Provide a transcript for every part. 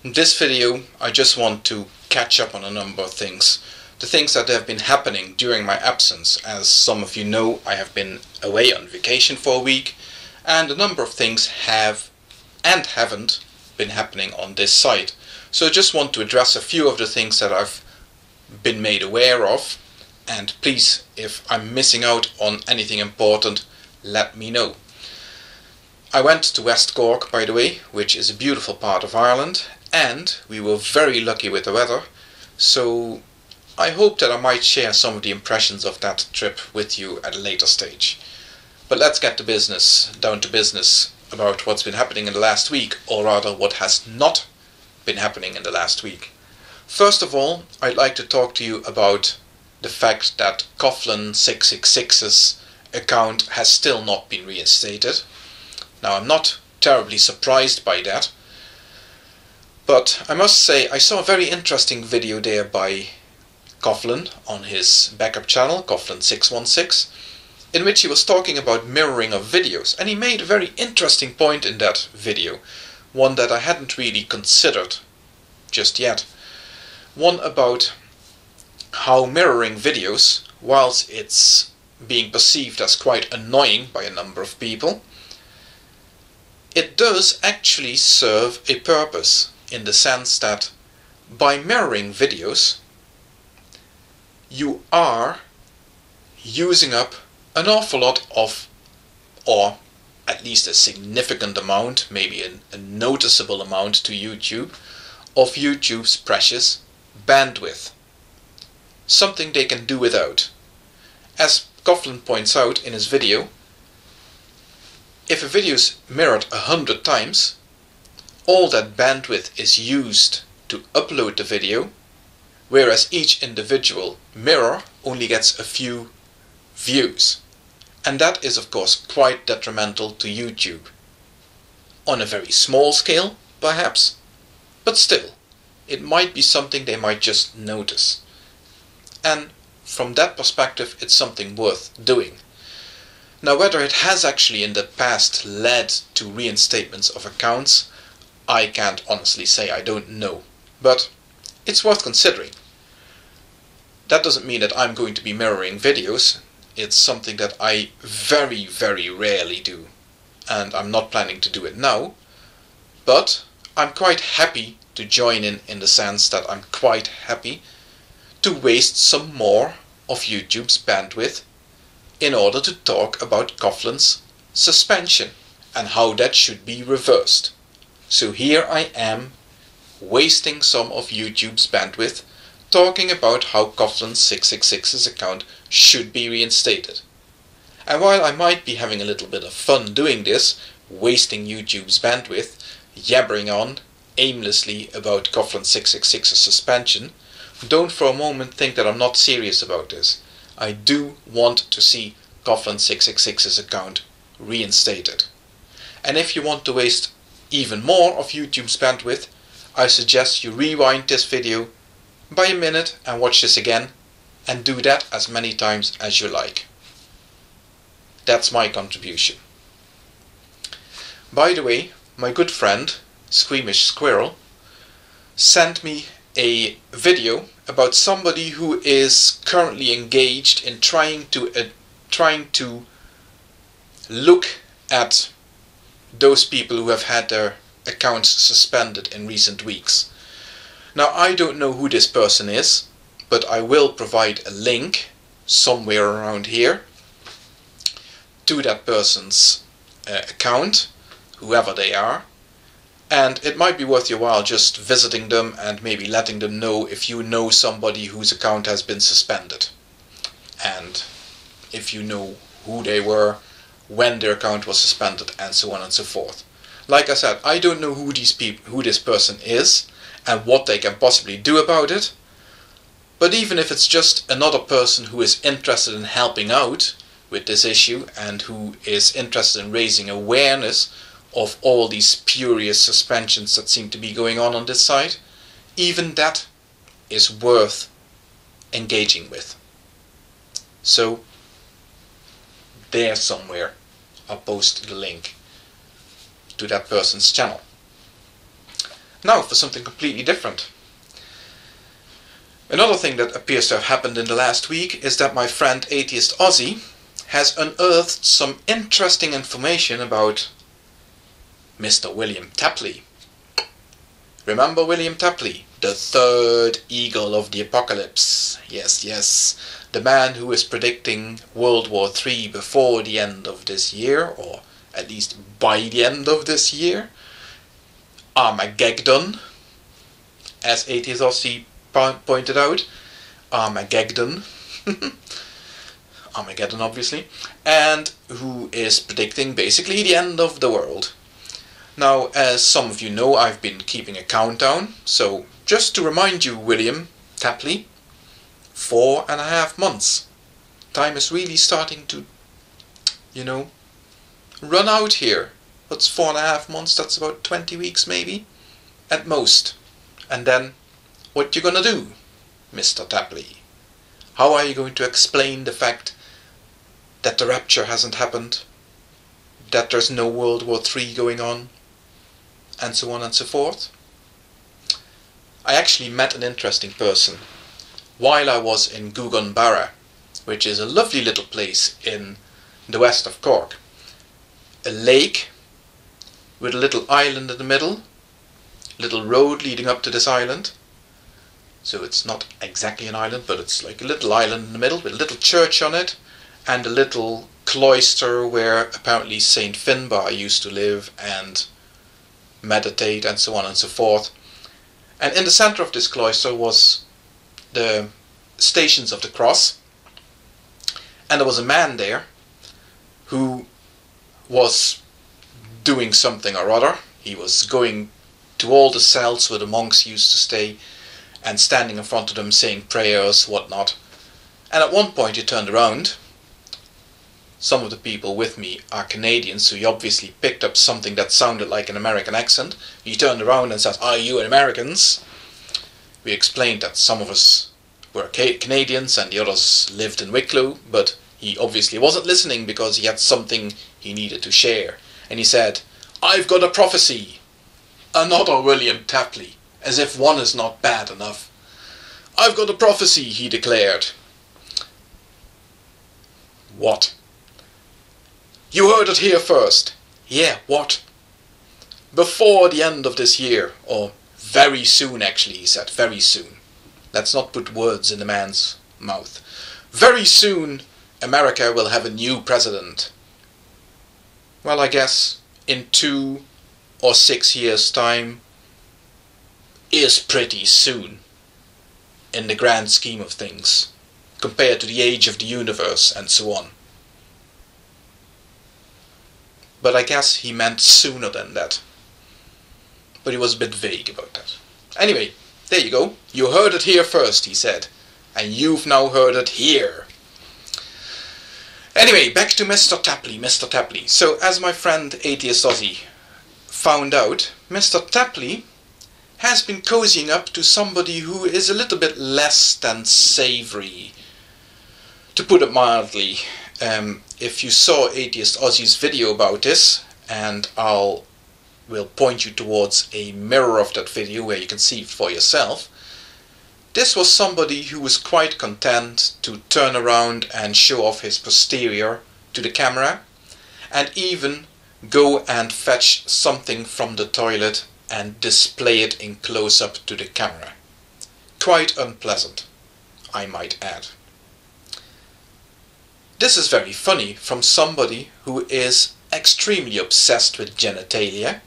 In this video I just want to catch up on a number of things. The things that have been happening during my absence. As some of you know, I have been away on vacation for a week, and a number of things have and haven't been happening on this site. So I just want to address a few of the things that I've been made aware of, and please, if I'm missing out on anything important, let me know. I went to West Cork, by the way, which is a beautiful part of Ireland, and we were very lucky with the weather, so I hope that I might share some of the impressions of that trip with you at a later stage. But let's get down to business about what's been happening in the last week, or rather what has not been happening in the last week. First of all, I'd like to talk to you about the fact that Coughlan 666's account has still not been reinstated. Now, I'm not terribly surprised by that, but I must say I saw a very interesting video there by Coughlan on his backup channel, Coughlan 616, in which he was talking about mirroring of videos, and he made a very interesting point in that video, one that I hadn't really considered just yet. One about how mirroring videos, whilst it's being perceived as quite annoying by a number of people, it does actually serve a purpose, in the sense that by mirroring videos you are using up an awful lot of, or at least a significant amount, maybe a noticeable amount to YouTube, of YouTube's precious bandwidth. Something they can do without. As Coughlan points out in his video, if a video is mirrored 100 times, all that bandwidth is used to upload the video, whereas each individual mirror only gets a few views. And that is of course quite detrimental to YouTube. On a very small scale, perhaps, but still, it might be something they might just notice. And from that perspective, it's something worth doing. Now, whether it has actually in the past led to reinstatements of accounts, I can't honestly say, I don't know. But it's worth considering. That doesn't mean that I'm going to be mirroring videos. It's something that I very, very rarely do. And I'm not planning to do it now. But I'm quite happy to join in the sense that I'm quite happy to waste some more of YouTube's bandwidth in order to talk about Coughlan's suspension and how that should be reversed. So here I am, wasting some of YouTube's bandwidth, talking about how Coughlan 666's account should be reinstated. And while I might be having a little bit of fun doing this, wasting YouTube's bandwidth, yabbering on aimlessly about Coughlan 666's suspension, don't for a moment think that I'm not serious about this. I do want to see Coughlan 666's account reinstated. And if you want to waste even more of YouTube's bandwidth, I suggest you rewind this video by a minute and watch this again, and do that as many times as you like. That's my contribution. By the way, my good friend, Squeamish Squirrel, sent me a video about somebody who is currently engaged in trying to look at those people who have had their accounts suspended in recent weeks. Now, I don't know who this person is, but I will provide a link somewhere around here to that person's account, whoever they are. And it might be worth your while just visiting them and maybe letting them know if you know somebody whose account has been suspended. And if you know who they were, when their account was suspended, and so on and so forth. Like I said, I don't know who this person is and what they can possibly do about it. But even if it's just another person who is interested in helping out with this issue and who is interested in raising awareness of all these spurious suspensions that seem to be going on this site, even that is worth engaging with. So, there somewhere I'll post the link to that person's channel. Now for something completely different. Another thing that appears to have happened in the last week is that my friend AtheistAussie has unearthed some interesting information about Mr. William Tapley. Remember William Tapley, the third eagle of the apocalypse? Yes, yes, the man who is predicting World War III before the end of this year, or at least by the end of this year. Armageddon, as AtheistAussie pointed out. Armageddon. Armageddon, obviously. And who is predicting basically the end of the world. Now, as some of you know, I've been keeping a countdown. So, just to remind you, William Tapley, 4.5 months. Time is really starting to, run out here. What's 4.5 months? That's about 20 weeks maybe, at most. And then, what you gonna do, Mr. Tapley? How are you going to explain the fact that the rapture hasn't happened, that there's no World War III going on, and so on and so forth? I actually met an interesting person while I was in Gougane Barra, which is a lovely little place in the west of Cork. A lake with a little island in the middle, little road leading up to this island. So it's not exactly an island, but it's like a little island in the middle with a little church on it, and a little cloister where apparently Saint Finbar used to live and meditate and so on and so forth. And in the center of this cloister was the Stations of the Cross, and there was a man there who was doing something or other. He was going to all the cells where the monks used to stay and standing in front of them saying prayers, whatnot. And at one point he turned around. Some of the people with me are Canadians, so he obviously picked up something that sounded like an American accent. He turned around and said, "Are you Americans?" We explained that some of us were Canadians and the others lived in Wicklow, but he obviously wasn't listening because he had something he needed to share. And he said, "I've got a prophecy." Another William Tapley, as if one is not bad enough. "I've got a prophecy," he declared. What? You heard it here first. Yeah, what? Before the end of this year, or very soon actually, he said, very soon. Let's not put words in the man's mouth. Very soon, America will have a new president. Well, I guess in 2 or 6 years' time is pretty soon in the grand scheme of things, compared to the age of the universe and so on. But I guess he meant sooner than that. But he was a bit vague about that. Anyway, there you go. You heard it here first, he said. And you've now heard it here. Anyway, back to Mr. Tapley, Mr. Tapley. So, as my friend AtheistAussie found out, Mr. Tapley has been cozying up to somebody who is a little bit less than savoury, to put it mildly. If you saw AtheistAussie's video about this, and will point you towards a mirror of that video where you can see it for yourself, this was somebody who was quite content to turn around and show off his posterior to the camera, and even go and fetch something from the toilet and display it in close-up to the camera. Quite unpleasant, I might add. This is very funny from somebody who is extremely obsessed with genitalia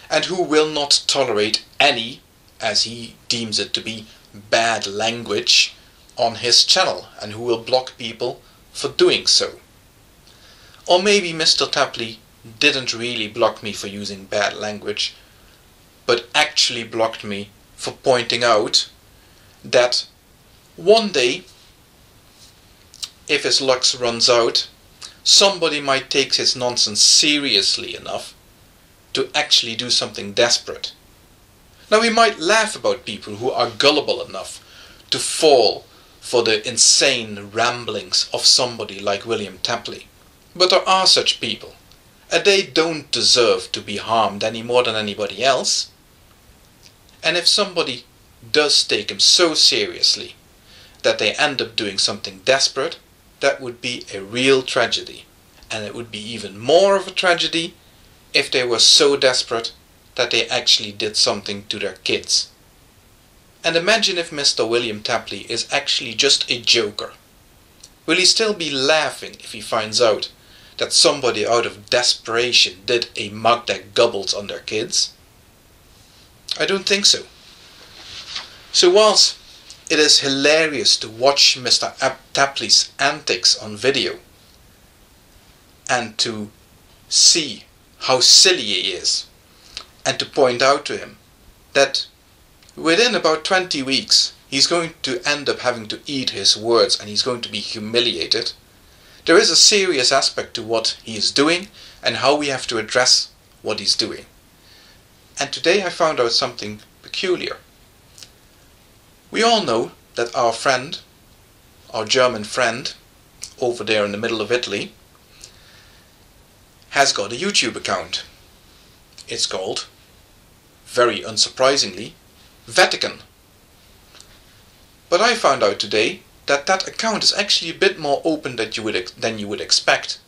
and who will not tolerate any, as he deems it to be, bad language on his channel, and who will block people for doing so. Or maybe Mr. Tapley didn't really block me for using bad language, but actually blocked me for pointing out that one day, if his luck runs out, somebody might take his nonsense seriously enough to actually do something desperate. Now, we might laugh about people who are gullible enough to fall for the insane ramblings of somebody like William Tapley. But there are such people, and they don't deserve to be harmed any more than anybody else. And if somebody does take him so seriously that they end up doing something desperate, that would be a real tragedy. And it would be even more of a tragedy if they were so desperate that they actually did something to their kids. And imagine if Mr. William Tapley is actually just a joker. Will he still be laughing if he finds out that somebody out of desperation did a mug that gobbles on their kids? I don't think so. So whilst it is hilarious to watch Mr. Tapley's antics on video and to see how silly he is, and to point out to him that within about 20 weeks he's going to end up having to eat his words and he's going to be humiliated, there is a serious aspect to what he is doing and how we have to address what he's doing. And today I found out something peculiar. We all know that our friend, our German friend, over there in the middle of Italy, has got a YouTube account. It's called, very unsurprisingly, Vatican. But I found out today that that account is actually a bit more open than you would expect.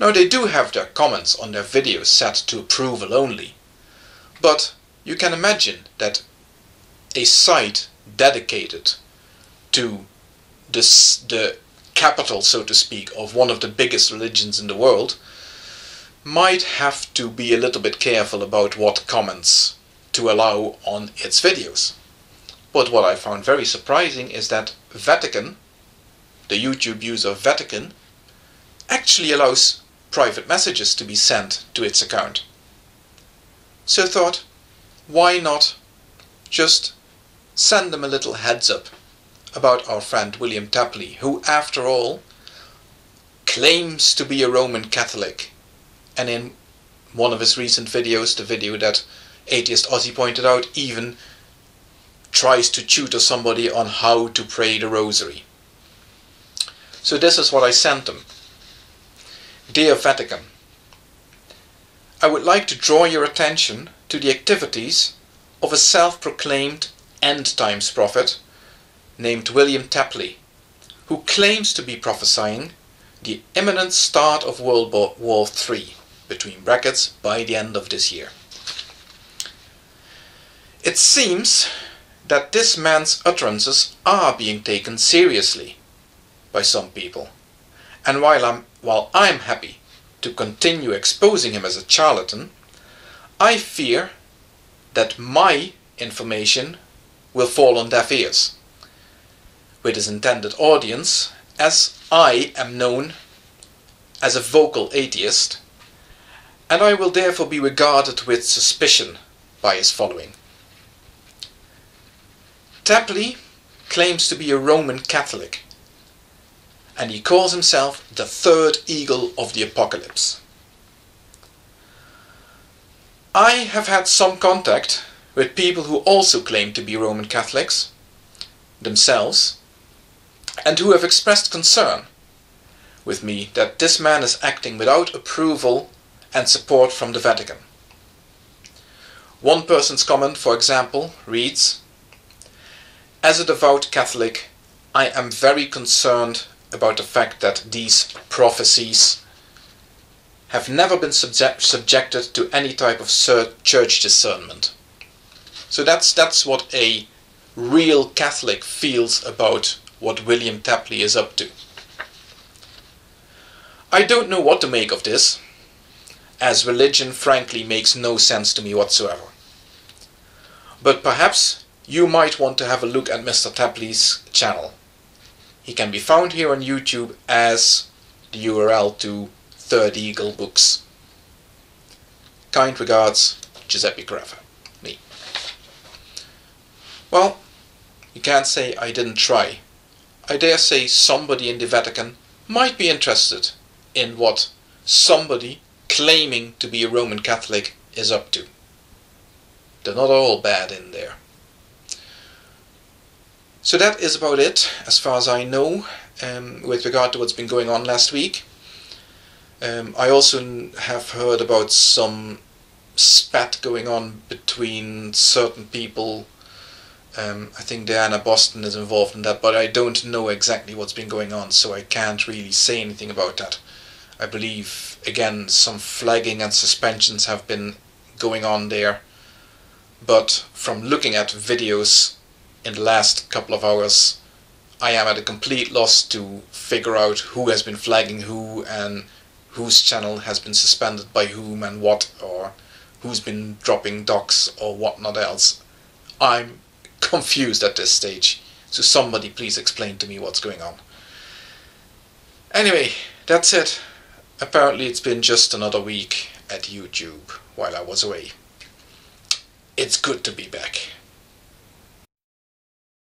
Now, they do have their comments on their videos set to approval only, but you can imagine that a site dedicated to the capital, so to speak, of one of the biggest religions in the world might have to be a little bit careful about what comments to allow on its videos. But what I found very surprising is that Vatican, the YouTube user Vatican, actually allows private messages to be sent to its account. So I thought, why not just send them a little heads up about our friend William Tapley, who after all claims to be a Roman Catholic, and in one of his recent videos, the video that AtheistAussie pointed out, even tries to tutor somebody on how to pray the rosary. So this is what I sent them. Dear Vatican, I would like to draw your attention to the activities of a self-proclaimed end times prophet named William Tapley, who claims to be prophesying the imminent start of World War III, between brackets, by the end of this year. It seems that this man's utterances are being taken seriously by some people, and while I'm happy to continue exposing him as a charlatan, I fear that my information will fall on deaf ears with his intended audience, as I am known as a vocal atheist, and I will therefore be regarded with suspicion by his following. Tapley claims to be a Roman Catholic, and he calls himself the third eagle of the apocalypse. I have had some contact with people who also claim to be Roman Catholics themselves, and who have expressed concern with me that this man is acting without approval and support from the Vatican. One person's comment, for example, reads, "As a devout Catholic, I am very concerned about the fact that these prophecies have never been subjected to any type of church discernment." So that's what a real Catholic feels about what William Tapley is up to. I don't know what to make of this, as religion frankly makes no sense to me whatsoever. But perhaps you might want to have a look at Mr. Tapley's channel. He can be found here on YouTube as the URL to Third Eagle Books. Kind regards, Giuseppe Caraffa, me. Well, you can't say I didn't try. I dare say somebody in the Vatican might be interested in what somebody claiming to be a Roman Catholic is up to. They're not all bad in there. So that is about it, as far as I know, with regard to what's been going on last week. I also have heard about some spat going on between certain people. I think Diana Boston is involved in that, but I don't know exactly what's been going on, so I can't really say anything about that. I believe, again, some flagging and suspensions have been going on there, but from looking at videos in the last couple of hours, I am at a complete loss to figure out who has been flagging who and whose channel has been suspended by whom and what, or who's been dropping docs or whatnot else. I'm confused at this stage, so somebody please explain to me what's going on. Anyway, that's it. Apparently it's been just another week at YouTube while I was away. It's good to be back.